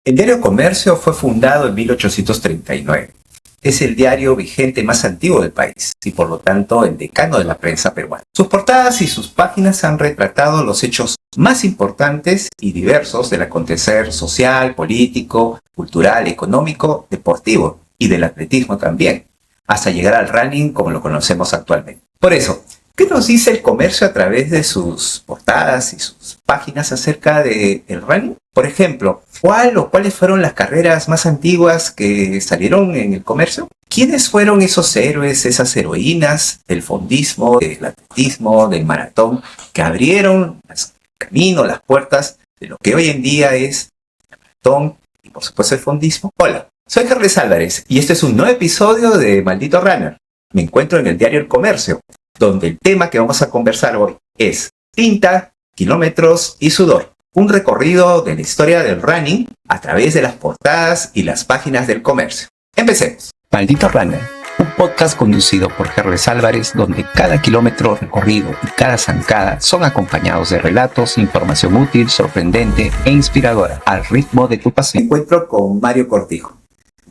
El diario Comercio fue fundado en 1839. Es el diario vigente más antiguo del país y por lo tanto el decano de la prensa peruana. Sus portadas y sus páginas han retratado los hechos más importantes y diversos del acontecer social, político, cultural, económico, deportivo y del atletismo también, hasta llegar al running como lo conocemos actualmente. Por eso, ¿qué nos dice el Comercio a través de sus portadas y sus páginas acerca del running? Por ejemplo, ¿cuáles fueron las carreras más antiguas que salieron en el Comercio? ¿Quiénes fueron esos héroes, esas heroínas del fondismo, del atletismo, del maratón, que abrieron los caminos, las puertas de lo que hoy en día es el maratón y por supuesto el fondismo? Hola, soy Carles Álvarez y este es un nuevo episodio de Maldito Runner. Me encuentro en el diario El Comercio, donde el tema que vamos a conversar hoy es tinta, kilómetros y sudor. Un recorrido de la historia del running a través de las portadas y las páginas del Comercio. Empecemos. Maldito Runner, un podcast conducido por Carles Álvarez, donde cada kilómetro recorrido y cada zancada son acompañados de relatos, información útil, sorprendente e inspiradora al ritmo de tu Me pasión. encuentro con Mario Cortijo,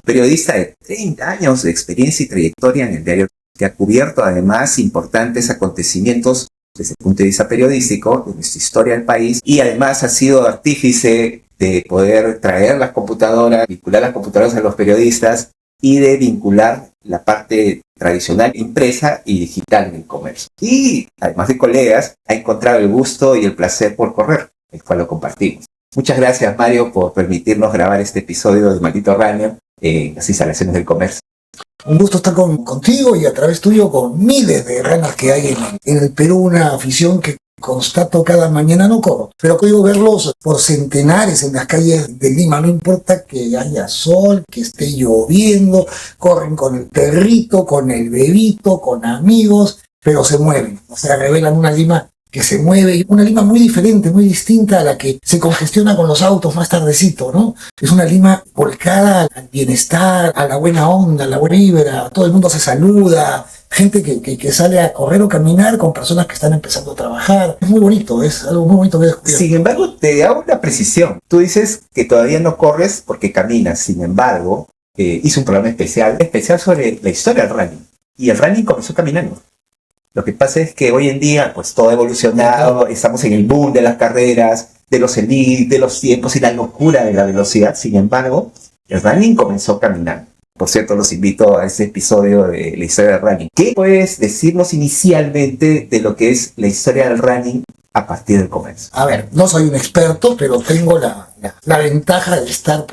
periodista de 30 años de experiencia y trayectoria en el diario, que ha cubierto además importantes acontecimientos desde el punto de vista periodístico de nuestra historia del país, y además ha sido artífice de poder traer las computadoras, vincular las computadoras a los periodistas y de vincular la parte tradicional impresa y digital del comercio. Y además de colegas, ha encontrado el gusto y el placer por correr, el cual lo compartimos. Muchas gracias, Mario, por permitirnos grabar este episodio de Maldito Runner en las instalaciones del Comercio. Un gusto estar contigo y a través tuyo con miles de runners que hay en el Perú, una afición que constato cada mañana, no corro, pero puedo verlos por centenares en las calles de Lima, no importa que haya sol, que esté lloviendo, corren con el perrito, con el bebito, con amigos, pero se mueven, o sea, revelan una Lima que se mueve, una Lima muy diferente, muy distinta a la que se congestiona con los autos más tardecito, ¿no? Es una Lima volcada al bienestar, a la buena onda, a la buena vibra, todo el mundo se saluda, gente que sale a correr o caminar con personas que están empezando a trabajar. Es muy bonito, es algo muy bonito que descubrir. Sin embargo, te hago una precisión. Tú dices que todavía no corres porque caminas. Sin embargo, hice un programa especial sobre la historia del running. Y el running comenzó caminando. Lo que pasa es que hoy en día, pues todo ha evolucionado, estamos en el boom de las carreras, de los elite, de los tiempos y la locura de la velocidad. Sin embargo, el running comenzó caminando. Por cierto, los invito a este episodio de la historia del running. ¿Qué puedes decirnos inicialmente de lo que es la historia del running a partir del Comercio? A ver, no soy un experto, pero tengo la ventaja de estar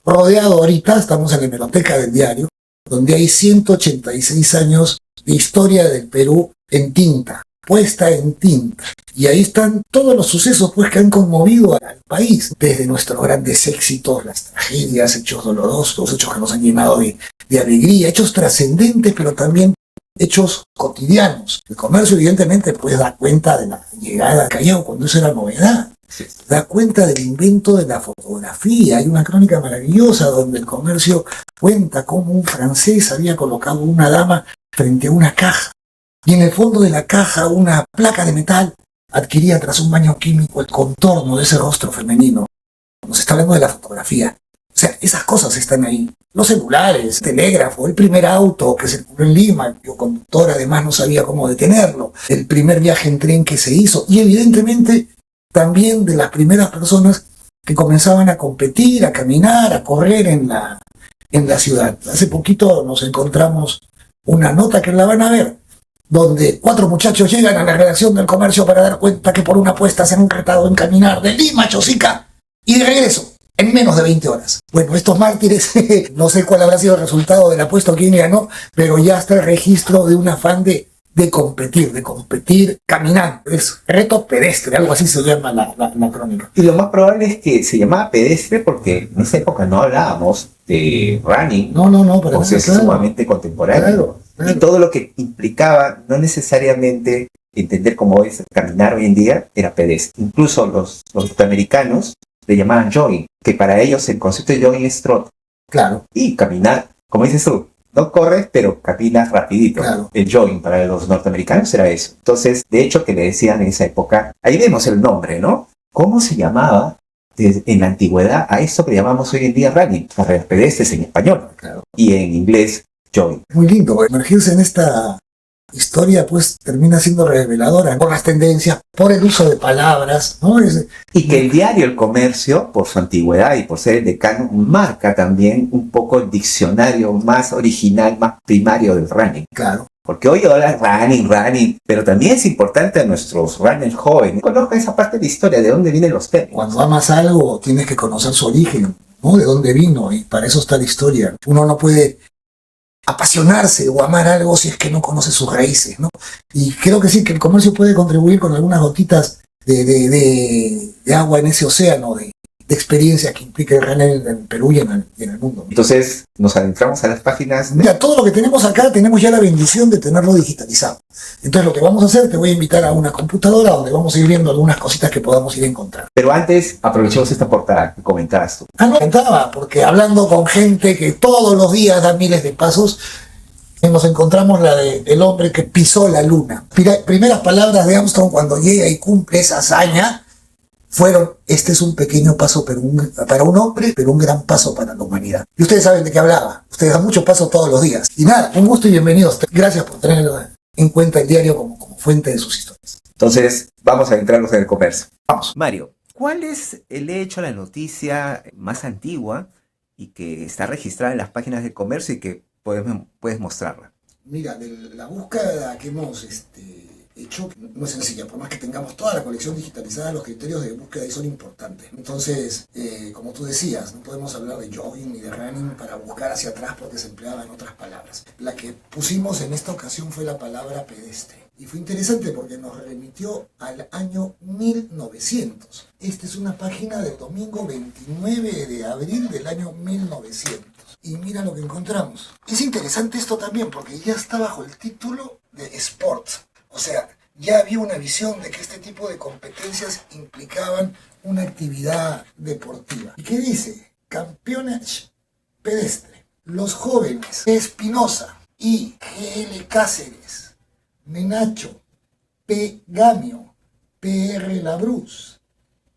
rodeado ahorita, estamos en la hemeroteca del diario, donde hay 186 años de historia del Perú en tinta, puesta en tinta. Y ahí están todos los sucesos que han conmovido al país, desde nuestros grandes éxitos, las tragedias, hechos dolorosos, hechos que nos han llenado de alegría, hechos trascendentes, pero también hechos cotidianos. El Comercio evidentemente da cuenta de la llegada al Callao cuando eso era novedad. Da cuenta del invento de la fotografía. Hay una crónica maravillosa donde el Comercio cuenta cómo un francés había colocado una dama frente a una caja, y en el fondo de la caja una placa de metal adquiría tras un baño químico el contorno de ese rostro femenino. Nos está hablando de la fotografía. O sea, esas cosas están ahí. Los celulares, el telégrafo, el primer auto que circuló en Lima, cuyo conductor además no sabía cómo detenerlo, el primer viaje en tren que se hizo, y evidentemente también de las primeras personas que comenzaban a competir, a caminar, a correr en la ciudad. Hace poquito nos encontramos una nota que la van a ver, donde 4 muchachos llegan a la redacción del Comercio para dar cuenta que por una apuesta se han retado en caminar de Lima a Chosica y de regreso en menos de 20 horas. Bueno, estos mártires, no sé cuál habrá sido el resultado de la apuesta o quién ganó, pero ya está el registro de un afán de competir caminando. Es reto pedestre, algo así se llama la crónica. Y lo más probable es que se llamaba pedestre porque en esa época no hablábamos de running. No, pero es sumamente contemporáneo. Claro. Y todo lo que implicaba, no necesariamente entender cómo es caminar hoy en día, era pedestre. Incluso los norteamericanos le llamaban jogging, que para ellos el concepto de jogging es trot. Claro. Y caminar, como dices tú, no corres, pero caminas rapidito. Claro. El jogging para los norteamericanos era eso. Entonces, de hecho, que le decían en esa época, ahí vemos el nombre, ¿no? ¿Cómo se llamaba en la antigüedad a esto que llamamos hoy en día running, carreras pedestres en español, Claro. y en inglés jogging. Muy lindo, emergirse en esta historia pues termina siendo reveladora por las tendencias, por el uso de palabras, ¿no? Y que el diario El Comercio, por su antigüedad y por ser el decano, marca también un poco el diccionario más original, más primario del running. Claro. Porque hoy ahora running, pero también es importante a nuestros runners jóvenes. Conozca esa parte de la historia, de dónde vienen los términos. Cuando amas algo tienes que conocer su origen, ¿no? De dónde vino, y para eso está la historia. Uno no puede apasionarse o amar algo si es que no conoce sus raíces, ¿no? Y creo que sí, que el comercio puede contribuir con algunas gotitas de agua en ese océano de experiencia que implica el running en el Perú y en el mundo. Entonces nos adentramos a las páginas de... Mira, todo lo que tenemos acá, tenemos ya la bendición de tenerlo digitalizado. Entonces lo que vamos a hacer, te voy a invitar a una computadora donde vamos a ir viendo algunas cositas que podamos ir a encontrar. Pero antes aprovechemos esta portada que comentabas tú. No, comentaba, porque hablando con gente que todos los días da miles de pasos, nos encontramos la del hombre que pisó la luna. Primeras palabras de Armstrong cuando llega y cumple esa hazaña fueron: este es un pequeño paso para un hombre, pero un gran paso para la humanidad. Y ustedes saben de qué hablaba. Ustedes dan mucho paso todos los días. Y nada, un gusto y bienvenidos. Gracias por tener en cuenta el diario como fuente de sus historias. Entonces vamos a adentrarnos en el comercio. Vamos. Mario, ¿cuál es el hecho, la noticia más antigua y que está registrada en las páginas del comercio y que puedes mostrarla? Mira, de la búsqueda que hemos hecho no es sencilla, por más que tengamos toda la colección digitalizada, los criterios de búsqueda ahí son importantes. Entonces, como tú decías, no podemos hablar de jogging ni de running para buscar hacia atrás porque se empleaban otras palabras. La que pusimos en esta ocasión fue la palabra pedestre. Y fue interesante porque nos remitió al año 1900. Esta es una página del domingo 29 de abril del año 1900. Y mira lo que encontramos. Es interesante esto también porque ya está bajo el título de Sports. O sea, ya había una visión de que este tipo de competencias implicaban una actividad deportiva. ¿Y qué dice? Campeonato pedestre. Los jóvenes Espinosa y G.L. Cáceres, Menacho, P. Gamio, P.R. Labruz,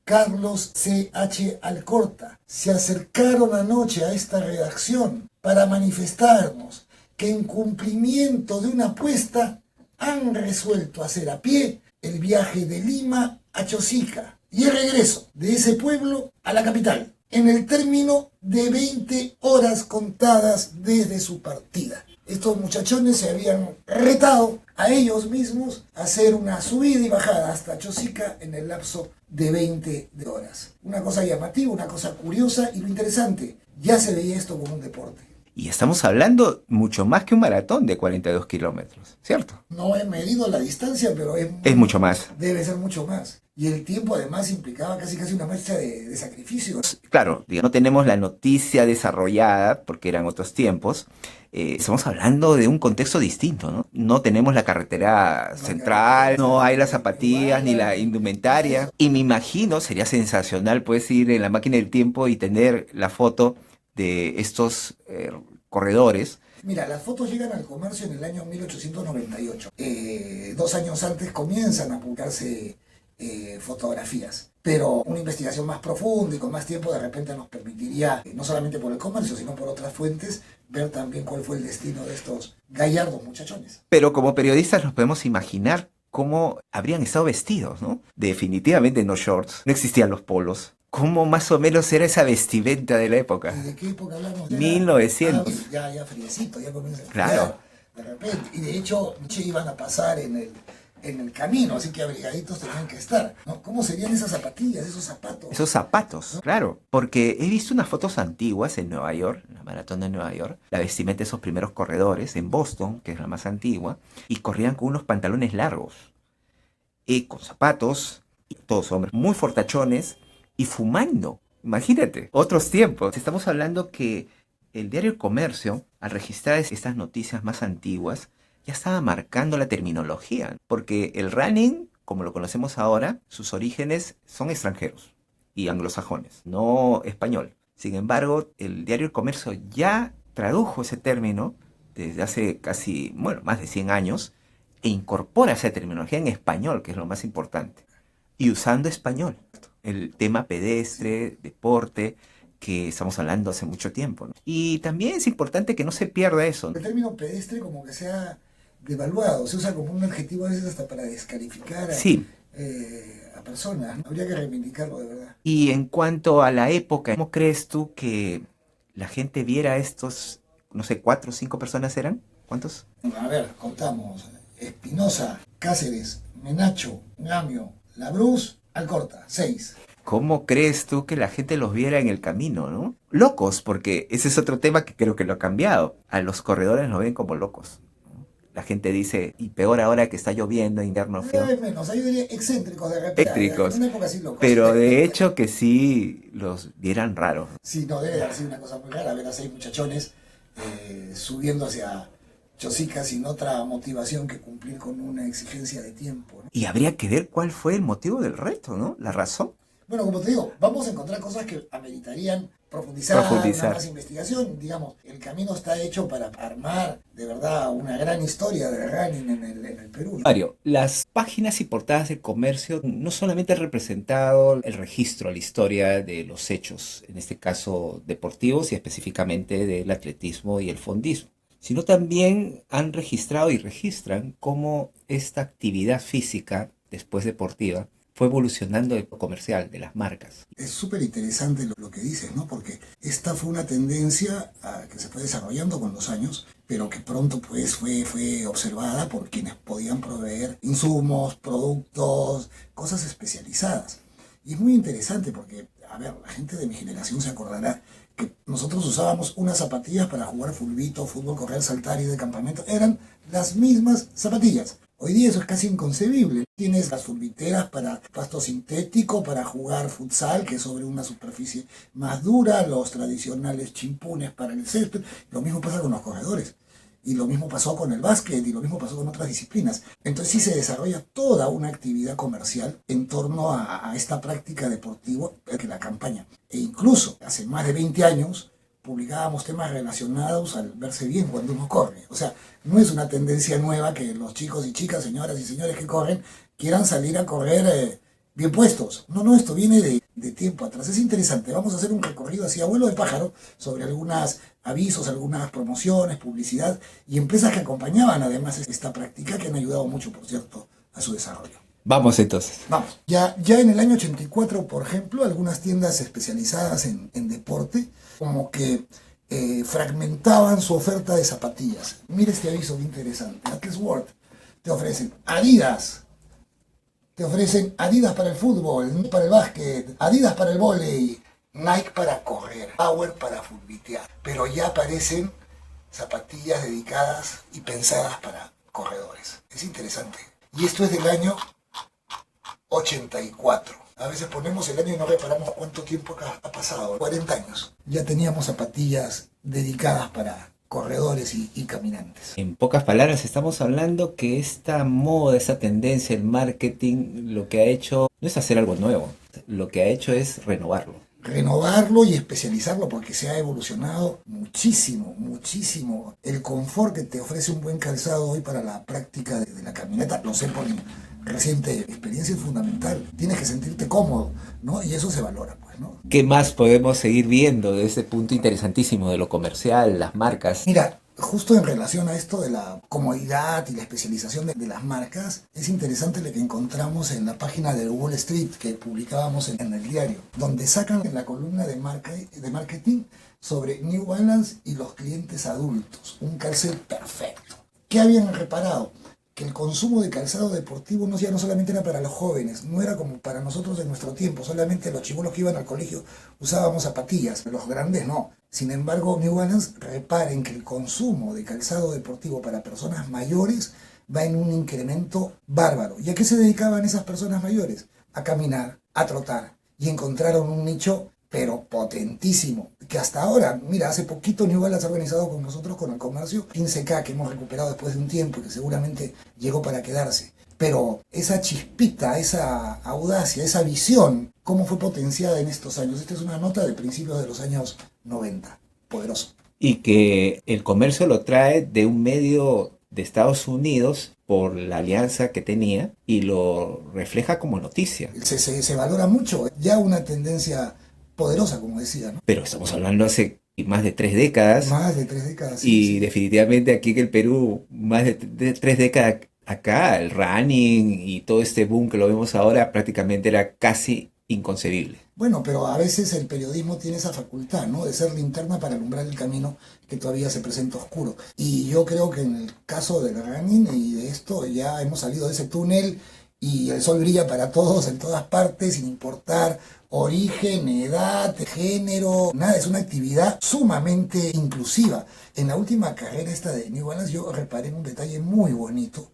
Carlos C.H. Alcorta se acercaron anoche a esta redacción para manifestarnos que en cumplimiento de una apuesta han resuelto hacer a pie el viaje de Lima a Chosica y el regreso de ese pueblo a la capital en el término de 20 horas contadas desde su partida. Estos muchachones se habían retado a ellos mismos a hacer una subida y bajada hasta Chosica en el lapso de 20 horas. Una cosa llamativa, una cosa curiosa, y lo interesante, ya se veía esto como un deporte. Y estamos hablando mucho más que un maratón de 42 kilómetros, ¿cierto? No he medido la distancia, pero es mucho más. Debe ser mucho más. Y el tiempo además implicaba casi una marcha de sacrificios. Claro, no tenemos la noticia desarrollada porque eran otros tiempos. Estamos hablando de un contexto distinto, ¿no? No tenemos la carretera central, no hay las zapatillas ni la indumentaria. Y me imagino, sería sensacional pues ir en la máquina del tiempo y tener la foto de estos corredores. Mira, las fotos llegan al comercio en el año 1898. 2 años antes comienzan a publicarse fotografías. Pero una investigación más profunda y con más tiempo de repente nos permitiría, no solamente por el comercio, sino por otras fuentes, ver también cuál fue el destino de estos gallardos muchachones. Pero como periodistas nos podemos imaginar cómo habrían estado vestidos, ¿no? Definitivamente no shorts, no existían los polos. ¿Cómo más o menos era esa vestimenta de la época? ¿Y de qué época hablamos? 1900. Ya friecito, ya comienza. Claro. De repente. Y de hecho, iban a pasar en el camino, así que abrigaditos tenían que estar, ¿no? ¿Cómo serían esas zapatillas, esos zapatos? Esos zapatos, ¿no? Claro. Porque he visto unas fotos antiguas en Nueva York, en la maratón de Nueva York, la vestimenta de esos primeros corredores, en Boston, que es la más antigua, y corrían con unos pantalones largos, y con zapatos, y todos hombres muy fortachones, y fumando. Imagínate, otros tiempos. Estamos hablando que el diario El Comercio, al registrar estas noticias más antiguas, ya estaba marcando la terminología, porque el running, como lo conocemos ahora, sus orígenes son extranjeros y anglosajones, no español. Sin embargo, el diario El Comercio ya tradujo ese término desde hace casi, más de 100 años, e incorpora esa terminología en español, que es lo más importante, y usando español. el tema pedestre, deporte, que estamos hablando hace mucho tiempo, ¿no? Y también es importante que no se pierda eso, ¿no? El término pedestre como que se ha devaluado, se usa como un adjetivo a veces hasta para descalificar Sí, a personas, ¿no? Habría que reivindicarlo de verdad. y en cuanto a la época, ¿cómo crees tú que la gente viera estos, no sé, 4 o 5 personas eran? ¿Cuántos? A ver, contamos. Espinosa, Cáceres, Menacho, Gamio, Labruz, Alcorta, 6. ¿Cómo crees tú que la gente los viera en el camino, no? Locos, porque ese es otro tema que creo que lo ha cambiado. A los corredores los ven como locos, ¿no? La gente dice, y peor ahora que está lloviendo, invierno frío, Menos, yo diría excéntricos de repente. eléctricos. En una época así locos. Pero de hecho que sí los vieran raros. Sí, no, debe haber sido una cosa muy rara ver a 6 muchachones subiendo hacia Chosica sin otra motivación que cumplir con una exigencia de tiempo, ¿no? Y habría que ver cuál fue el motivo del reto, ¿no? La razón. Bueno, como te digo, vamos a encontrar cosas que ameritarían profundizar, una más investigación. Digamos, el camino está hecho para armar de verdad una gran historia de running en el Perú, ¿no? Mario, las páginas y portadas del comercio no solamente han representado el registro, la historia de los hechos, en este caso deportivos y específicamente del atletismo y el fondismo, sino también han registrado y registran cómo esta actividad física, después deportiva, fue evolucionando de lo comercial, de las marcas. Es súper interesante lo que dices, ¿no? Porque esta fue una tendencia que se fue desarrollando con los años, pero que pronto pues fue observada por quienes podían proveer insumos, productos, cosas especializadas. Y es muy interesante porque, a ver, la gente de mi generación se acordará que nosotros usábamos unas zapatillas para jugar fulbito, fútbol, correr, saltar y de campamento. Eran las mismas zapatillas. Hoy día eso es casi inconcebible. Tienes las fulbiteras para pasto sintético, para jugar futsal, que es sobre una superficie más dura, los tradicionales chimpunes para el césped. Lo mismo pasa con los corredores. Y lo mismo pasó con el básquet y lo mismo pasó con otras disciplinas. Entonces sí se desarrolla toda una actividad comercial en torno a esta práctica deportiva que la campaña. E incluso hace más de 20 años publicábamos temas relacionados al verse bien cuando uno corre. O sea, no es una tendencia nueva que los chicos y chicas, señoras y señores que corren, quieran salir a correr bien puestos. No, esto viene de tiempo atrás. Es interesante. Vamos a hacer un recorrido así a vuelo de pájaro sobre algunos avisos, algunas promociones, publicidad y empresas que acompañaban además esta práctica que han ayudado mucho, por cierto, a su desarrollo. Vamos entonces. Vamos. Ya en el año 84, por ejemplo, algunas tiendas especializadas en deporte como que fragmentaban su oferta de zapatillas. Mira este aviso muy interesante. Atlas World te ofrecen Adidas. Te ofrecen Adidas para el fútbol, Nike para el básquet, Adidas para el vóley, Nike para correr, Power para futbitear. Pero ya aparecen zapatillas dedicadas y pensadas para corredores. Es interesante. Y esto es del año 84. A veces ponemos el año y no reparamos cuánto tiempo ha pasado. 40 años. Ya teníamos zapatillas dedicadas para corredores y caminantes. En pocas palabras, estamos hablando que esta moda, esta tendencia, el marketing, lo que ha hecho no es hacer algo nuevo, lo que ha hecho es renovarlo. Renovarlo y especializarlo porque se ha evolucionado muchísimo, muchísimo. El confort que te ofrece un buen calzado hoy para la práctica de la caminata, lo sé por mi reciente experiencia, es fundamental. Tienes que sentirte cómodo, ¿no? Y eso se valora, pues, ¿no? ¿Qué más podemos seguir viendo de este punto interesantísimo de lo comercial, las marcas? Mira, justo en relación a esto de la comodidad y la especialización de las marcas, es interesante lo que encontramos en la página de Wall Street que publicábamos en el diario, donde sacan en la columna de marketing sobre New Balance y los clientes adultos, un calzado perfecto. ¿Qué habían reparado? Que el consumo de calzado deportivo ya no solamente era para los jóvenes, no era como para nosotros en nuestro tiempo, solamente los chibolos que iban al colegio usábamos zapatillas, los grandes no. Sin embargo, New Balance reparen que el consumo de calzado deportivo para personas mayores va en un incremento bárbaro. ¿Y a qué se dedicaban esas personas mayores? A caminar, a trotar, y encontraron un nicho pero potentísimo, que hasta ahora, mira, hace poquito New Balance ha organizado con nosotros, con el comercio, 15K que hemos recuperado después de un tiempo y que seguramente llegó para quedarse. Pero esa chispita, esa audacia, esa visión, ¿cómo fue potenciada en estos años? Esta es una nota de principios de los años 90, poderoso. Y que el comercio lo trae de un medio de Estados Unidos por la alianza que tenía y lo refleja como noticia. Se valora mucho, ya una tendencia poderosa, como decía, ¿no? Pero estamos hablando hace más de 3 décadas. Más de 3 décadas, sí, Y sí. definitivamente aquí en el Perú, más de 3 décadas acá, el running y todo este boom que lo vemos ahora prácticamente era casi inconcebible. Bueno, pero a veces el periodismo tiene esa facultad, ¿no? De ser linterna para alumbrar el camino que todavía se presenta oscuro. Y yo creo que en el caso del running y de esto ya hemos salido de ese túnel y el sol brilla para todos en todas partes, sin importar origen, edad, género, nada, es una actividad sumamente inclusiva. En la última carrera esta de New Balance yo reparé en un detalle muy bonito.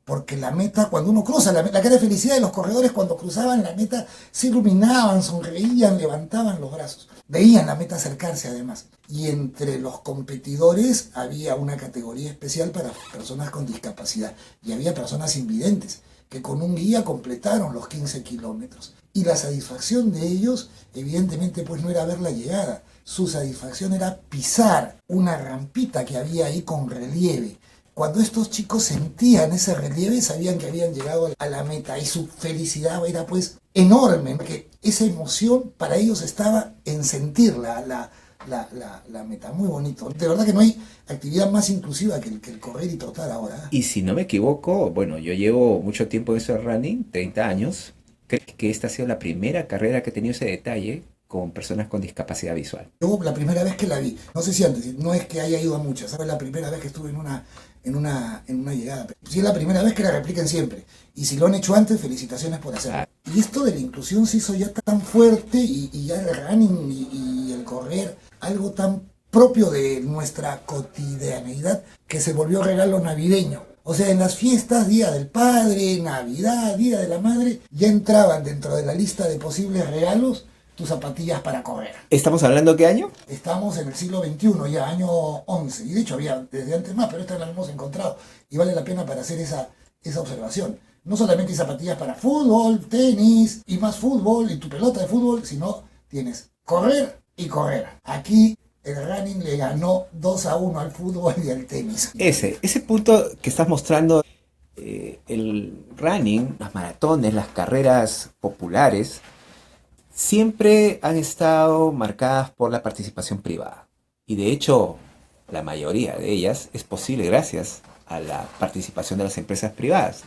Porque la meta, cuando uno cruza, la cara de felicidad de los corredores cuando cruzaban la meta, se iluminaban, sonreían, levantaban los brazos. Veían la meta acercarse además. Y entre los competidores había una categoría especial para personas con discapacidad. Y había personas invidentes que con un guía completaron los 15 kilómetros. Y la satisfacción de ellos, evidentemente, pues no era ver la llegada. Su satisfacción era pisar una rampita que había ahí con relieve. Cuando estos chicos sentían ese relieve, sabían que habían llegado a la meta y su felicidad era pues enorme, porque esa emoción para ellos estaba en sentir la meta. Muy bonito. De verdad que no hay actividad más inclusiva que el correr y trotar ahora. Y si no me equivoco, bueno, yo llevo mucho tiempo en eso de running, 30 años. Creo que esta ha sido la primera carrera que he tenido ese detalle con personas con discapacidad visual. Yo la primera vez que la vi, no sé si antes, no es que haya ido a muchas, ¿sabes? La primera vez que estuve en una llegada. Si es la primera vez, que la repliquen siempre. Y si lo han hecho antes, felicitaciones por hacerlo. Y esto de la inclusión se hizo ya tan fuerte y ya el running y el correr, algo tan propio de nuestra cotidianeidad, que se volvió regalo navideño. O sea, en las fiestas, Día del Padre, Navidad, Día de la Madre, ya entraban dentro de la lista de posibles regalos tus zapatillas para correr. ¿Estamos hablando qué año? Estamos en el siglo XXI, ya año 11, y de hecho había desde antes más, pero esta la hemos encontrado, y vale la pena para hacer esa observación. No solamente hay zapatillas para fútbol, tenis, y más fútbol, y tu pelota de fútbol, sino tienes correr y correr. Aquí el running le ganó 2-1 al fútbol y al tenis. Ese punto que estás mostrando, el running, las maratones, las carreras populares, siempre han estado marcadas por la participación privada. Y de hecho, la mayoría de ellas es posible gracias a la participación de las empresas privadas.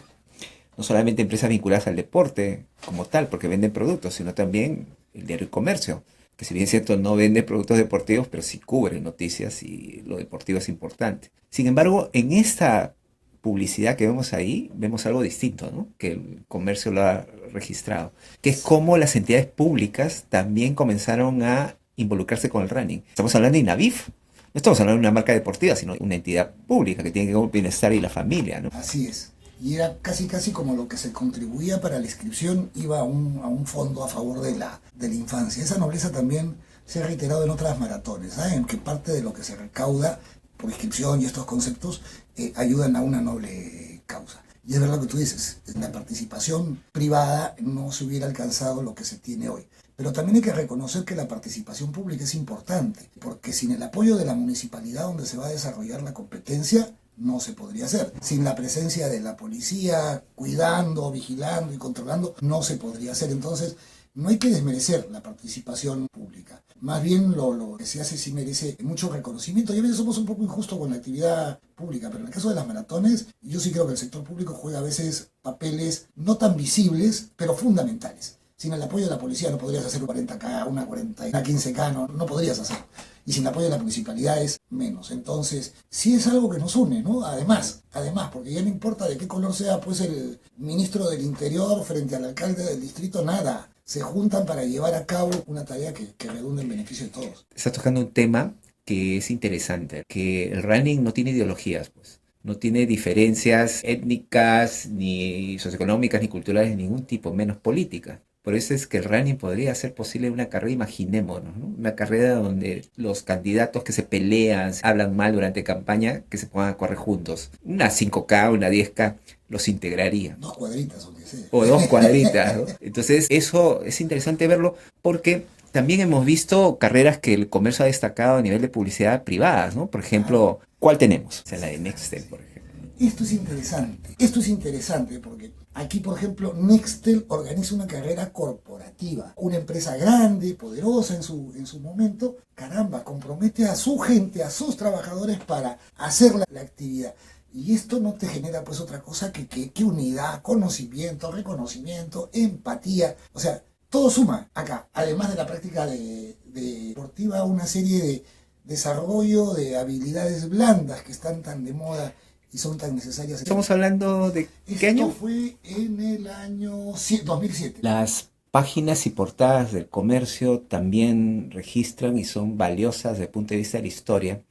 No solamente empresas vinculadas al deporte como tal, porque venden productos, sino también el diario El Comercio, que si bien es cierto no vende productos deportivos, pero sí cubre noticias y lo deportivo es importante. Sin embargo, en esta publicidad que vemos ahí, vemos algo distinto, ¿no? Que el comercio lo ha registrado, que es cómo las entidades públicas también comenzaron a involucrarse con el running. Estamos hablando de INAVIF, no estamos hablando de una marca deportiva, sino de una entidad pública que tiene que ver con el bienestar y la familia, ¿no? Así es. Y era casi como lo que se contribuía para la inscripción iba a un fondo a favor de la infancia. Esa nobleza también se ha reiterado en otras maratones, ¿saben? Que parte de lo que se recauda por inscripción y estos conceptos ayudan a una noble causa. Y es verdad lo que tú dices, la participación privada no se hubiera alcanzado lo que se tiene hoy. Pero también hay que reconocer que la participación pública es importante, porque sin el apoyo de la municipalidad donde se va a desarrollar la competencia, no se podría hacer. Sin la presencia de la policía cuidando, vigilando y controlando, no se podría hacer. Entonces, no hay que desmerecer la participación pública. Más bien lo que se hace sí merece mucho reconocimiento. Y a veces somos un poco injustos con la actividad pública, pero en el caso de las maratones, yo sí creo que el sector público juega a veces papeles no tan visibles, pero fundamentales. Sin el apoyo de la policía no podrías hacer un 40K, una 40, una 15K, no podrías hacer. Y sin el apoyo de la municipalidad es menos. Entonces, sí es algo que nos une, ¿no? Además, porque ya no importa de qué color sea pues el ministro del Interior frente al alcalde del distrito, nada. Se juntan para llevar a cabo una tarea que redunda en beneficio de todos. Estás tocando un tema que es interesante, que el running no tiene ideologías, pues. No tiene diferencias étnicas, ni socioeconómicas, ni culturales de ningún tipo, menos políticas. Por eso es que el running podría ser posible una carrera, imaginémonos, ¿no? Una carrera donde los candidatos que se pelean, hablan mal durante campaña, que se pongan a correr juntos. Una 5K, una 10K, los integraría. 2 cuadritas, aunque sea. O 2 cuadritas, ¿no? Entonces, eso es interesante verlo porque También hemos visto carreras que el comercio ha destacado a nivel de publicidad privadas, ¿no? Por ejemplo, ¿cuál tenemos? O sea, la de Nextel, por ejemplo. Esto es interesante porque aquí, por ejemplo, Nextel organiza una carrera corporativa. Una empresa grande, poderosa en su momento, caramba, compromete a su gente, a sus trabajadores para hacer la actividad. Y esto no te genera pues otra cosa que unidad, conocimiento, reconocimiento, empatía. O sea, todo suma acá. Además de la práctica de deportiva, una serie de desarrollo de habilidades blandas que están tan de moda y son tan necesarias. Estamos hablando de ¿qué año? Esto fue en el año 2007. Las páginas y portadas del comercio también registran y son valiosas desde el punto de vista de la historia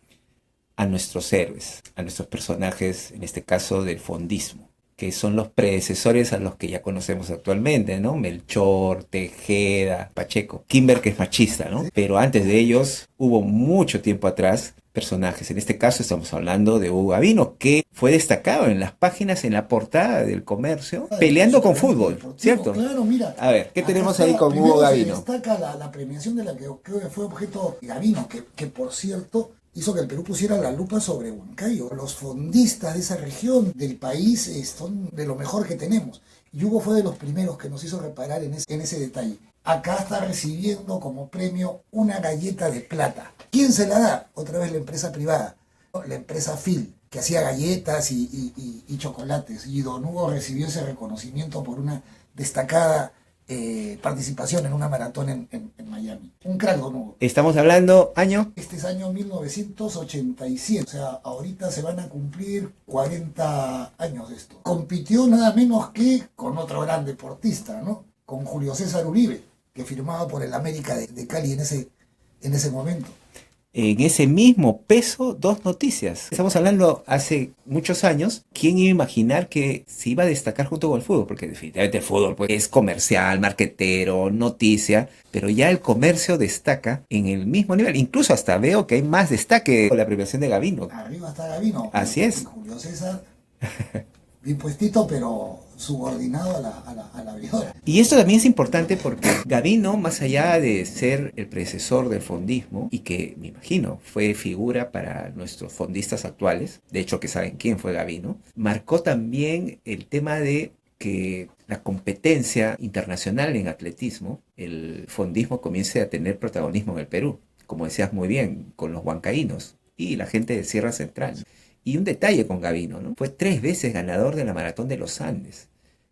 a nuestros héroes, a nuestros personajes, en este caso del fondismo, que son los predecesores a los que ya conocemos actualmente, ¿no? Melchor, Tejeda, Pacheco, Kimber, que es machista, ¿no? Pero antes de ellos hubo mucho tiempo atrás personajes. En este caso estamos hablando de Hugo Gavino, que fue destacado en las páginas, en la portada del comercio, peleando con fútbol, ¿cierto? Claro, mira. A ver, ¿qué tenemos ahí con Primero Hugo Gavino? Se destaca la premiación de la que creo que fue objeto Gavino, que por cierto hizo que el Perú pusiera la lupa sobre Huancayo. Los fondistas de esa región del país son de lo mejor que tenemos. Y Hugo fue de los primeros que nos hizo reparar en ese detalle. Acá está recibiendo como premio una galleta de plata. ¿Quién se la da? Otra vez la empresa privada, la empresa Phil, que hacía galletas y chocolates. Y don Hugo recibió ese reconocimiento por una destacada participación en una maratón en Miami. Un crack, don Hugo. Estamos hablando, ¿año? Este es año 1987, o sea, ahorita se van a cumplir 40 años de esto. Compitió nada menos que con otro gran deportista, ¿no? Con Julio César Uribe, que firmaba por el América de Cali en ese momento. En ese mismo peso, dos noticias. Estamos hablando hace muchos años. ¿Quién iba a imaginar que se iba a destacar junto con el fútbol? Porque definitivamente el fútbol pues, es comercial, marquetero, noticia, pero ya el comercio destaca en el mismo nivel. Incluso hasta veo que hay más destaque con la premiación de Gavino. Arriba está Gavino. Así es. Y Julio César, bien puestito, pero subordinado a la abridora. Y esto también es importante porque Gavino, más allá de ser el predecesor del fondismo, y que me imagino fue figura para nuestros fondistas actuales, de hecho que saben quién fue Gavino, marcó también el tema de que la competencia internacional en atletismo, el fondismo comience a tener protagonismo en el Perú, como decías muy bien, con los huancaínos y la gente de Sierra Central. Y un detalle con Gavino, ¿no? Fue 3 veces ganador de la Maratón de los Andes,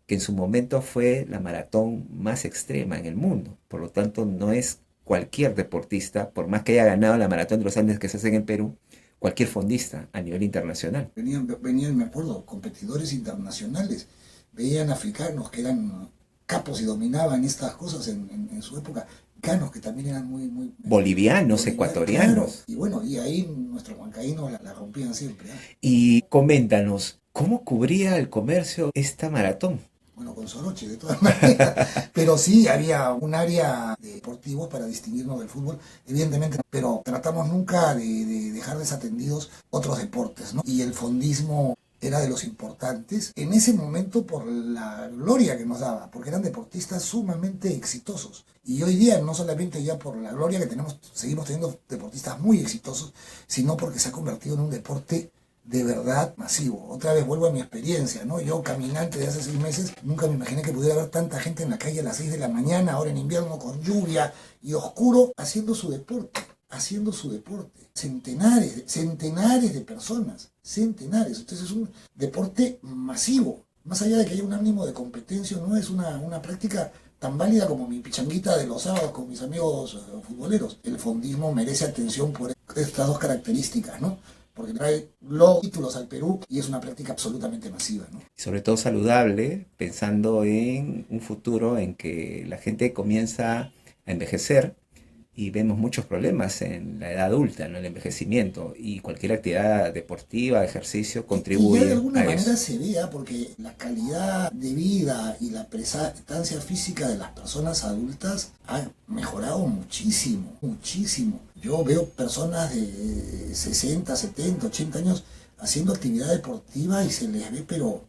que en su momento fue la maratón más extrema en el mundo. Por lo tanto, no es cualquier deportista, por más que haya ganado la Maratón de los Andes que se hace en el Perú, cualquier fondista a nivel internacional. Venían, me acuerdo, competidores internacionales. Veían africanos que eran capos y dominaban estas cosas en su época. Mexicanos que también eran muy bolivianos, ecuatorianos. Claro. Y bueno, y ahí nuestros huancaínos la rompían siempre, ¿eh? Y coméntanos, ¿cómo cubría el comercio esta maratón? Bueno, con Soroche, de todas maneras. Pero sí, había un área de deportivos para distinguirnos del fútbol, evidentemente. Pero tratamos nunca de dejar desatendidos otros deportes, ¿no? Y el fondismo era de los importantes en ese momento por la gloria que nos daba, porque eran deportistas sumamente exitosos. Y hoy día no solamente ya por la gloria que tenemos, seguimos teniendo deportistas muy exitosos, sino porque se ha convertido en un deporte de verdad masivo. Otra vez vuelvo a mi experiencia, ¿no? Yo caminante de hace 6 meses, nunca me imaginé que pudiera haber tanta gente en la calle a las 6 de la mañana, ahora en invierno con lluvia y oscuro, haciendo su deporte. Centenares de personas, centenares. Entonces es un deporte masivo. Más allá de que haya un ánimo de competencia, no es una práctica tan válida como mi pichanguita de los sábados con mis amigos futboleros. El fondismo merece atención por estas dos características, ¿no? Porque trae los títulos al Perú y es una práctica absolutamente masiva, ¿no? Sobre todo saludable, pensando en un futuro en que la gente comienza a envejecer y vemos muchos problemas en la edad adulta, ¿no? El envejecimiento, y cualquier actividad deportiva, ejercicio, contribuye y ya de alguna a manera eso. se vea, porque la calidad de vida y la prestancia física de las personas adultas ha mejorado muchísimo. Yo veo personas de 60, 70, 80 años haciendo actividad deportiva y se les ve pero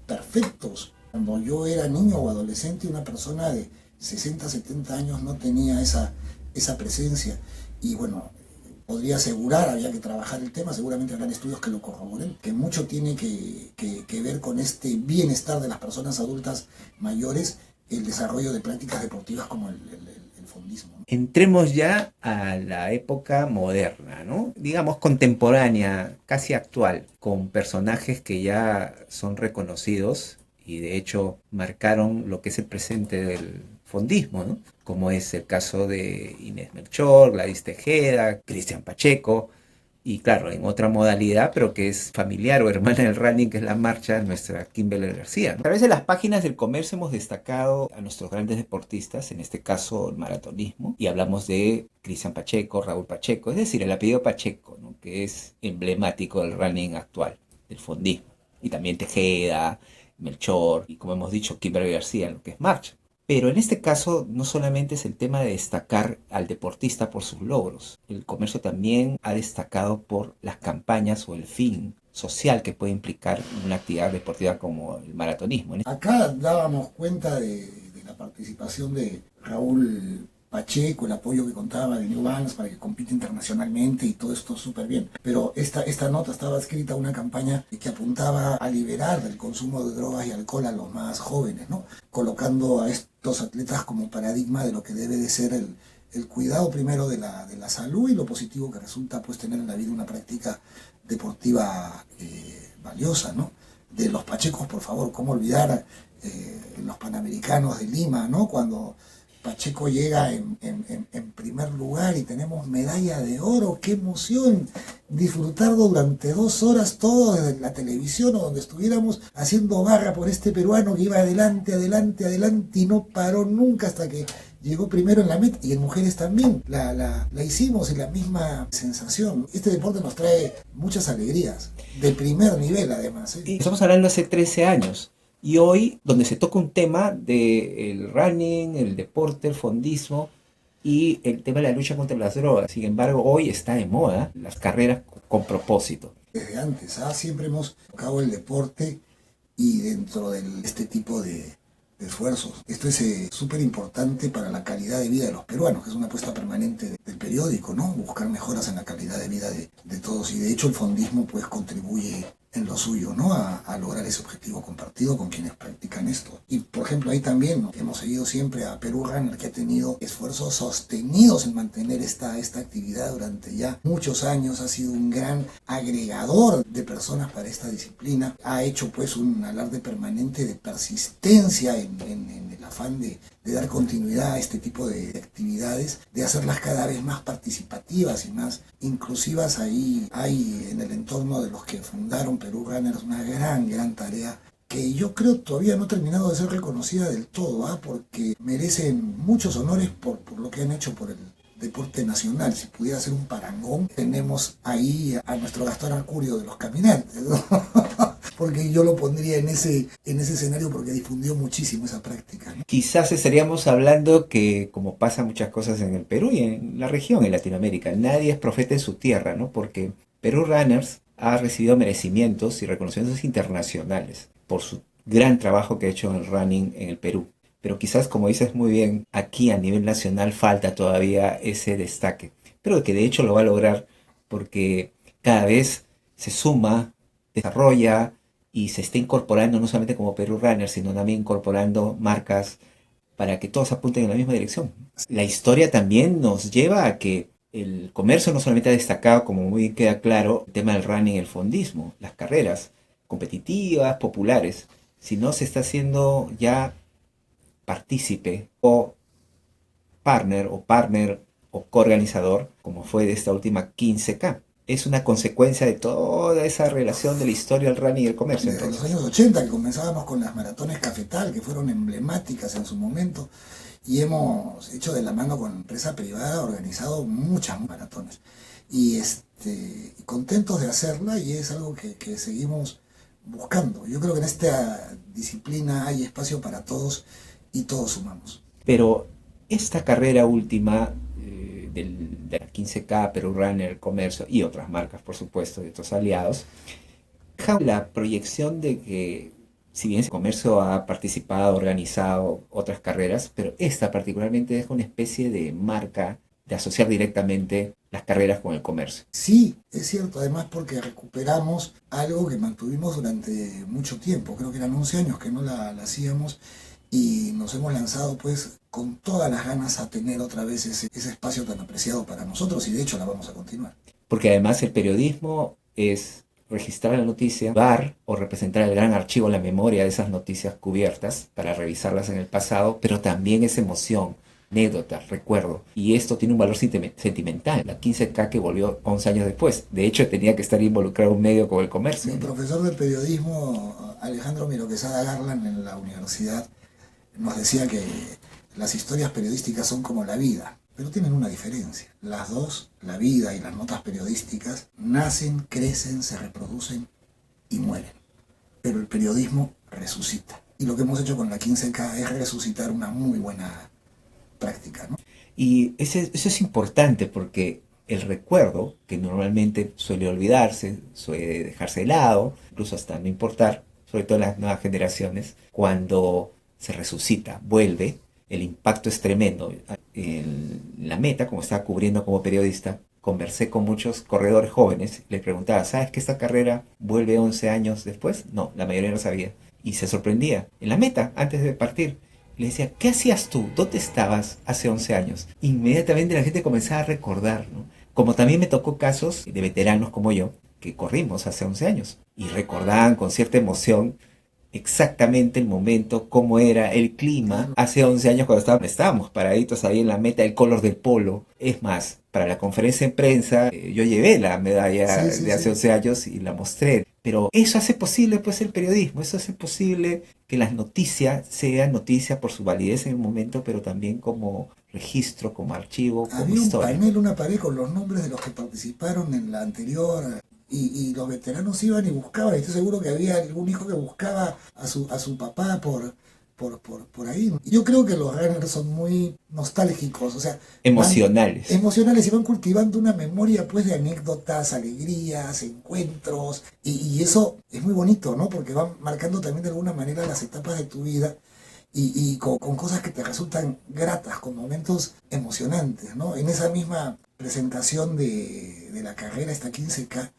perfectos. Cuando yo era niño o adolescente, una persona de 60, 70 años no tenía esa esa presencia. Y bueno, podría asegurar, había que trabajar el tema, seguramente habrán estudios que lo corroboren, que mucho tiene que ver con este bienestar de las personas adultas mayores, el desarrollo de prácticas deportivas como el fondismo, ¿no? Entremos ya a la época moderna, ¿no? Digamos contemporánea, casi actual, con personajes que ya son reconocidos y de hecho marcaron lo que es el presente del fondismo, ¿no? Como es el caso de Inés Melchor, Gladys Tejeda, Cristian Pacheco, y claro, en otra modalidad, pero que es familiar o hermana del running, que es la marcha, nuestra Kimberly García, ¿no? A través de las páginas del comercio hemos destacado a nuestros grandes deportistas, en este caso el maratonismo, y hablamos de Cristian Pacheco, Raúl Pacheco, es decir, el apellido Pacheco, ¿no? Que es emblemático del running actual, del fondismo, y también Tejeda, Melchor, y como hemos dicho, Kimberly García, en lo que es marcha. Pero en este caso no solamente es el tema de destacar al deportista por sus logros, el comercio también ha destacado por las campañas o el fin social que puede implicar una actividad deportiva como el maratonismo. Acá dábamos cuenta de la participación de Raúl Pacheco, el apoyo que contaba de New Balance para que compite internacionalmente y todo esto súper bien. Pero esta nota estaba escrita a una campaña que apuntaba a liberar del consumo de drogas y alcohol a los más jóvenes, ¿no? Colocando a estos atletas como paradigma de lo que debe de ser el cuidado primero de la salud y lo positivo que resulta pues tener en la vida una práctica deportiva valiosa, ¿no? De los Pachecos, por favor, cómo olvidar los Panamericanos de Lima, ¿no? Cuando Pacheco llega en primer lugar y tenemos medalla de oro, qué emoción disfrutarlo durante 2 horas todo desde la televisión o donde estuviéramos haciendo barra por este peruano que iba adelante, adelante, adelante y no paró nunca hasta que llegó primero en la meta. Y en mujeres también la hicimos y la misma sensación. Este deporte nos trae muchas alegrías, de primer nivel además, ¿eh? Y estamos hablando hace 13 años. Y hoy, donde se toca un tema del running, el deporte, el fondismo y el tema de la lucha contra las drogas. Sin embargo, hoy está de moda las carreras con propósito. Desde antes, siempre hemos tocado el deporte y dentro de este tipo de esfuerzos. Esto es súper importante para la calidad de vida de los peruanos, que es una apuesta permanente del periódico, ¿no? Buscar mejoras en la calidad de vida de todos. Y de hecho el fondismo pues contribuye en lo suyo, ¿no? A lograr ese objetivo compartido con quienes practican esto. Y por ejemplo ahí también, ¿no? Hemos seguido siempre a Perú Runner, que ha tenido esfuerzos sostenidos en mantener esta actividad durante ya muchos años, ha sido un gran agregador de personas para esta disciplina, ha hecho pues un alarde permanente de persistencia en el afán de dar continuidad a este tipo de actividades, de hacerlas cada vez más participativas y más inclusivas. Ahí hay en el entorno de los que fundaron Perú Runners una gran tarea que yo creo todavía no ha terminado de ser reconocida del todo, porque merecen muchos honores por lo que han hecho por el deporte nacional. Si pudiera ser un parangón, tenemos ahí a nuestro Gastón Arcurio de los caminantes, ¿no? Porque yo lo pondría en ese escenario porque difundió muchísimo esa práctica, ¿no? Quizás estaríamos hablando que, como pasa muchas cosas en el Perú y en la región, en Latinoamérica, nadie es profeta en su tierra, ¿no? Porque Perú Runners ha recibido merecimientos y reconocimientos internacionales por su gran trabajo que ha hecho en el running en el Perú. Pero quizás, como dices muy bien, aquí a nivel nacional falta todavía ese destaque. Pero que de hecho lo va a lograr porque cada vez se suma, desarrolla y se está incorporando no solamente como Perú Runner, sino también incorporando marcas para que todos apunten en la misma dirección. La historia también nos lleva a que el comercio no solamente ha destacado, como muy bien queda claro, el tema del running y el fondismo, las carreras competitivas, populares, sino se está haciendo ya partícipe o partner o coorganizador, como fue de esta última 15K. Es una consecuencia de toda esa relación de la historia del running y el comercio. Desde los años 80, que comenzábamos con las maratones Cafetal, que fueron emblemáticas en su momento, y hemos hecho de la mano con empresa privada, organizado muchas maratones. Y contentos de hacerla, y es algo que seguimos buscando. Yo creo que en esta disciplina hay espacio para todos y todos sumamos. Pero esta carrera última de la 15K, Perú Runner, Comercio y otras marcas, por supuesto, de otros aliados, deja la proyección de que, si bien el comercio ha participado, organizado otras carreras, pero esta particularmente deja una especie de marca de asociar directamente las carreras con el comercio. Sí, es cierto, además porque recuperamos algo que mantuvimos durante mucho tiempo, creo que eran 11 años que no la hacíamos y nos hemos lanzado pues con todas las ganas a tener otra vez ese espacio tan apreciado para nosotros y de hecho la vamos a continuar. Porque además el periodismo es registrar la noticia, dar o representar el gran archivo, la memoria de esas noticias cubiertas para revisarlas en el pasado, pero también es emoción, anécdota, recuerdo. Y esto tiene un valor sentimental. La 15K que volvió 11 años después. De hecho, tenía que estar involucrado un medio con el comercio. Mi profesor de periodismo, Alejandro Miro Quesada Garland, en la universidad, nos decía que las historias periodísticas son como la vida, pero tienen una diferencia. Las dos, la vida y las notas periodísticas, nacen, crecen, se reproducen y mueren. Pero el periodismo resucita. Y lo que hemos hecho con la 15K es resucitar una muy buena práctica, ¿no? Y eso es importante porque el recuerdo, que normalmente suele olvidarse, suele dejarse de lado, incluso hasta no importar, sobre todo en las nuevas generaciones, cuando se resucita, vuelve, el impacto es tremendo. En la Meta, como estaba cubriendo como periodista, conversé con muchos corredores jóvenes, les preguntaba, ¿sabes que esta carrera vuelve 11 años después? No, la mayoría no sabía. Y se sorprendía. En la Meta, antes de partir, le decía, ¿qué hacías tú? ¿Dónde estabas hace 11 años? Inmediatamente la gente comenzaba a recordar, ¿no? Como también me tocó casos de veteranos como yo, que corrimos hace 11 años y recordaban con cierta emoción exactamente el momento, cómo era el clima hace 11 años cuando estábamos paraditos ahí en la Meta, el color del polo. Es más, para la conferencia de prensa yo llevé la medalla de hace 11 años y la mostré. Pero eso hace posible pues el periodismo, eso hace posible que las noticias sean noticias por su validez en el momento, pero también como registro, como archivo, como Había historia. un panel, una pared con los nombres de los que participaron en la anterior y los veteranos iban y buscaban. Y estoy seguro que había algún hijo que buscaba a su papá por ahí. Yo creo que los runners son muy nostálgicos, o sea, Emocionales. Emocionales y van cultivando una memoria pues de anécdotas, alegrías, encuentros y eso es muy bonito, ¿no? Porque van marcando también de alguna manera las etapas de tu vida y con cosas que te resultan gratas, con momentos emocionantes, ¿no? En esa misma presentación de la carrera, esta 15K,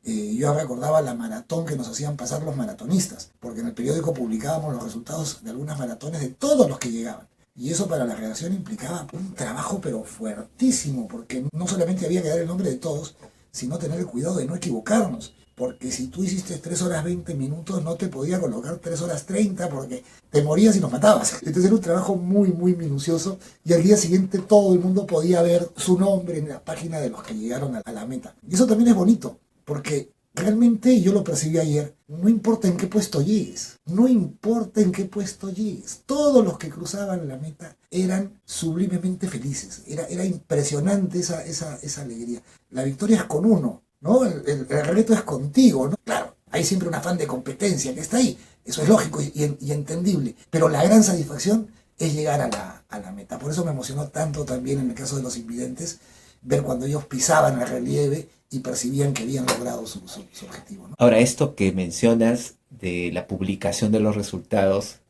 yo recordaba la maratón que nos hacían pasar los maratonistas, porque en el periódico publicábamos los resultados de algunas maratones de todos los que llegaban. Y eso para la redacción implicaba un trabajo pero fuertísimo, porque no solamente había que dar el nombre de todos, sino tener el cuidado de no equivocarnos. Porque si tú hiciste 3 horas 20 minutos, no te podía colocar 3 horas 30 porque te morías y nos matabas. Entonces era un trabajo muy, muy minucioso y al día siguiente todo el mundo podía ver su nombre en la página de los que llegaron a la meta. Y eso también es bonito, porque realmente yo lo percibí ayer, no importa en qué puesto llegues, no importa en qué puesto llegues, todos los que cruzaban la meta eran sublimemente felices, era impresionante esa alegría. La victoria es con uno, ¿no? El reto es contigo, ¿no? Claro, hay siempre un afán de competencia que está ahí, eso es lógico y entendible, pero la gran satisfacción es llegar a la meta. Por eso me emocionó tanto también en el caso de los invidentes, ver cuando ellos pisaban el relieve y percibían que habían logrado su objetivo, ¿no? Ahora, esto que mencionas de la publicación de los resultados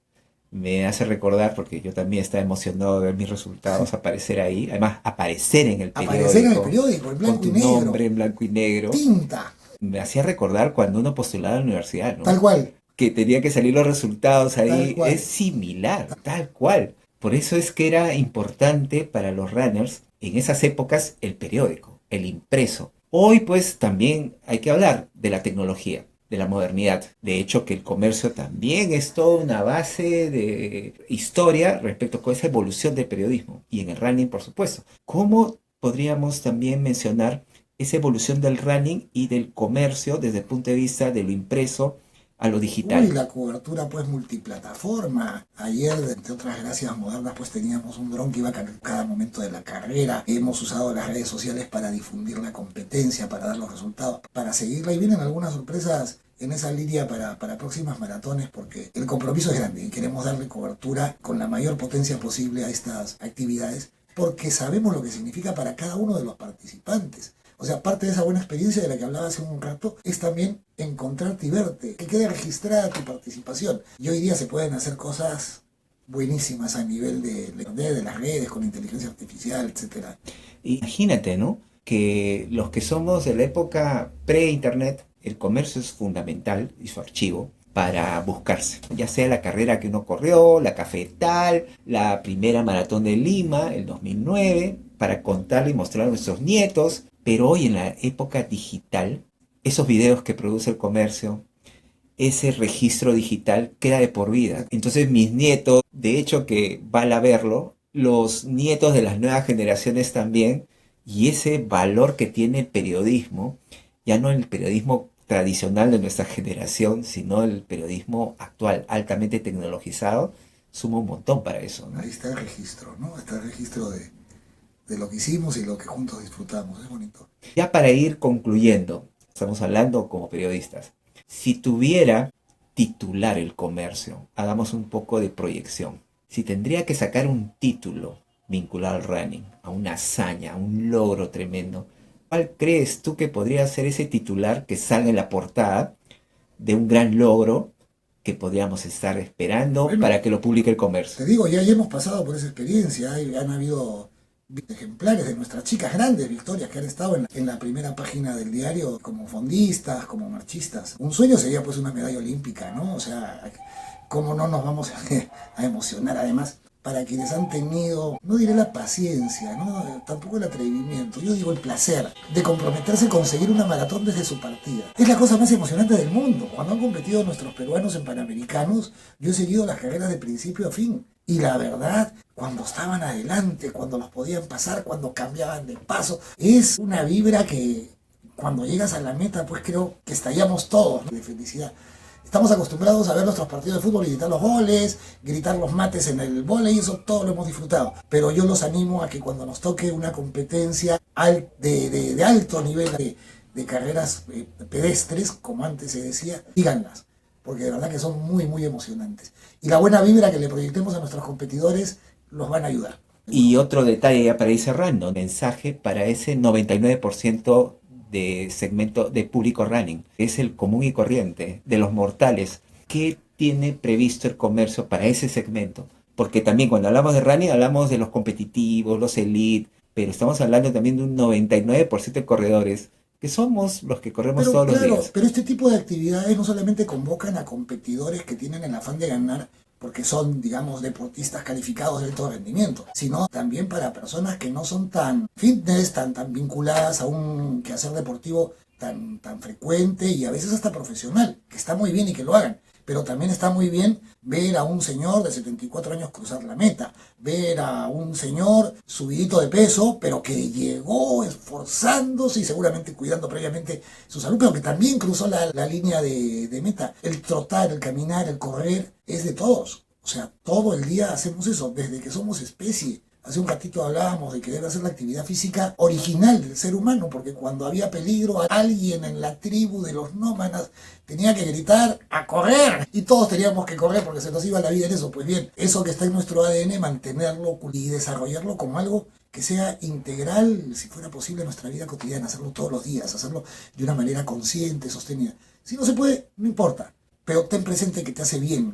me hace recordar, porque yo también estaba emocionado de ver mis resultados aparecer ahí, además aparecer en el periódico. Aparecer en el periódico, en blanco y negro. Con tu nombre en blanco y negro. Tinta. Me hacía recordar cuando uno postulaba a la universidad, ¿no? Tal cual. Que tenía que salir los resultados ahí. Tal cual. Es similar, tal cual. Por eso es que era importante para los runners en esas épocas el periódico, el impreso. Hoy pues también hay que hablar de la tecnología, de la modernidad. De hecho que el comercio también es toda una base de historia respecto a esa evolución del periodismo. Y en el running, por supuesto. ¿Cómo podríamos también mencionar esa evolución del running y del comercio desde el punto de vista de lo impreso a lo digital? Uy, la cobertura pues multiplataforma. Ayer, entre otras gracias modernas, pues teníamos un dron que iba a cada momento de la carrera. Hemos usado las redes sociales para difundir la competencia, para dar los resultados, para seguirla. Y vienen algunas sorpresas en esa línea para próximas maratones, porque el compromiso es grande y queremos darle cobertura con la mayor potencia posible a estas actividades, porque sabemos lo que significa para cada uno de los participantes. O sea, parte de esa buena experiencia de la que hablaba hace un rato es también encontrarte y verte, que quede registrada tu participación. Y hoy día se pueden hacer cosas buenísimas a nivel de las redes, con inteligencia artificial, etcétera. Imagínate, ¿no? Que los que somos de la época pre-internet, el comercio es fundamental y su archivo para buscarse. Ya sea la carrera que uno corrió, la cafetal, la primera maratón de Lima, el 2009, para contarle y mostrar a nuestros nietos. Pero hoy en la época digital, esos videos que produce el comercio, ese registro digital queda de por vida. Entonces mis nietos, de hecho que vale a verlo, los nietos de las nuevas generaciones también, y ese valor que tiene el periodismo, ya no el periodismo tradicional de nuestra generación, sino el periodismo actual, altamente tecnologizado, suma un montón para eso, ¿no? Ahí está el registro, ¿no? Está el registro de lo que hicimos y lo que juntos disfrutamos. Es bonito. Ya para ir concluyendo, estamos hablando como periodistas. Si tuviera titular el comercio, hagamos un poco de proyección. Si tendría que sacar un título vinculado al running, a una hazaña, a un logro tremendo, ¿cuál crees tú que podría ser ese titular que salga en la portada de un gran logro que podríamos estar esperando Bueno, para que lo publique el comercio? te digo, ya hemos pasado por esa experiencia, han habido ejemplares de nuestras chicas, grandes victorias que han estado en la primera página del diario como fondistas, como marchistas. Un sueño sería pues una medalla olímpica, ¿no? O sea, ¿cómo no nos vamos a emocionar? Además, para quienes han tenido, no diré la paciencia, ¿no? Tampoco el atrevimiento, yo digo el placer de comprometerse a conseguir una maratón desde su partida. Es la cosa más emocionante del mundo. Cuando han competido nuestros peruanos en Panamericanos, yo he seguido las carreras de principio a fin. Y la verdad, cuando estaban adelante, cuando los podían pasar, cuando cambiaban de paso, es una vibra que cuando llegas a la meta, pues creo que estallamos todos, ¿no?, de felicidad. Estamos acostumbrados a ver nuestros partidos de fútbol y gritar los goles, gritar los mates en el vóley, y eso todo lo hemos disfrutado. Pero yo los animo a que cuando nos toque una competencia de alto nivel de carreras pedestres, como antes se decía, díganlas, porque de verdad que son muy, muy emocionantes. Y la buena vibra que le proyectemos a nuestros competidores los van a ayudar. Y otro detalle ya para ir cerrando, mensaje para ese 99% de segmento de público running, es el común y corriente de los mortales. ¿Qué tiene previsto el comercio para ese segmento? Porque también cuando hablamos de running hablamos de los competitivos, los elite, pero estamos hablando también de un 99% de corredores que somos los que corremos Pero todos los claro, días. pero este tipo de actividades no solamente convocan a competidores que tienen el afán de ganar porque son, digamos, deportistas calificados de alto rendimiento, sino también para personas que no son tan fitness, tan vinculadas a un quehacer deportivo tan frecuente y a veces hasta profesional, que está muy bien y que lo hagan. Pero también está muy bien ver a un señor de 74 años cruzar la meta, ver a un señor subidito de peso, pero que llegó esforzándose y seguramente cuidando previamente su salud, pero que también cruzó la línea de meta. El trotar, el caminar, el correr, es de todos. O sea, todo el día hacemos eso, desde que somos especie. Hace un ratito hablábamos de que debe ser la actividad física original del ser humano, porque cuando había peligro, alguien en la tribu de los nómadas tenía que gritar ¡a correr! Y todos teníamos que correr porque se nos iba la vida en eso. Pues bien, eso que está en nuestro ADN, mantenerlo y desarrollarlo como algo que sea integral, si fuera posible, en nuestra vida cotidiana, hacerlo todos los días, hacerlo de una manera consciente, sostenida. Si no se puede, no importa. Pero ten presente que te hace bien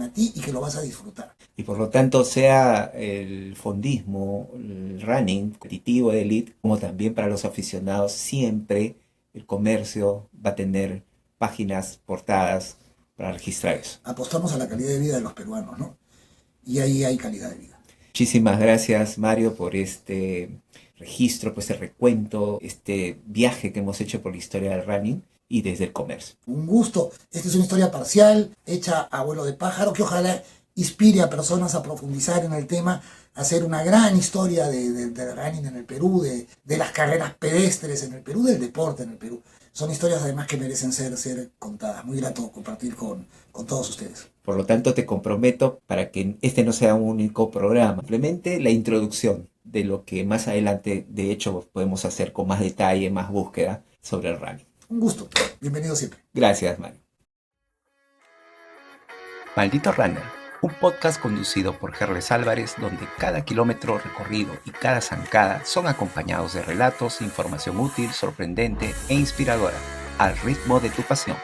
a ti y que lo vas a disfrutar. Y por lo tanto, sea el fondismo, el running competitivo de elite, como también para los aficionados, siempre el comercio va a tener páginas, portadas para registrar eso. Apostamos a la calidad de vida de los peruanos, ¿no? Y ahí hay calidad de vida. Muchísimas gracias, Mario, por este registro, por este recuento, este viaje que hemos hecho por la historia del running y desde el comercio. Un gusto. Esta es una historia parcial, hecha a vuelo de pájaro, que ojalá inspire a personas a profundizar en el tema, a hacer una gran historia del running en el Perú, de las carreras pedestres en el Perú, del deporte en el Perú. Son historias además que merecen ser contadas. Muy grato compartir con todos ustedes. Por lo tanto, te comprometo para que este no sea un único programa, simplemente la introducción de lo que más adelante, de hecho, podemos hacer con más detalle, más búsqueda sobre el running. Un gusto. Bienvenido siempre. Gracias, Mario. Maldito Runner, un podcast conducido por Herles Álvarez, donde cada kilómetro recorrido y cada zancada son acompañados de relatos, información útil, sorprendente e inspiradora, al ritmo de tu pasión.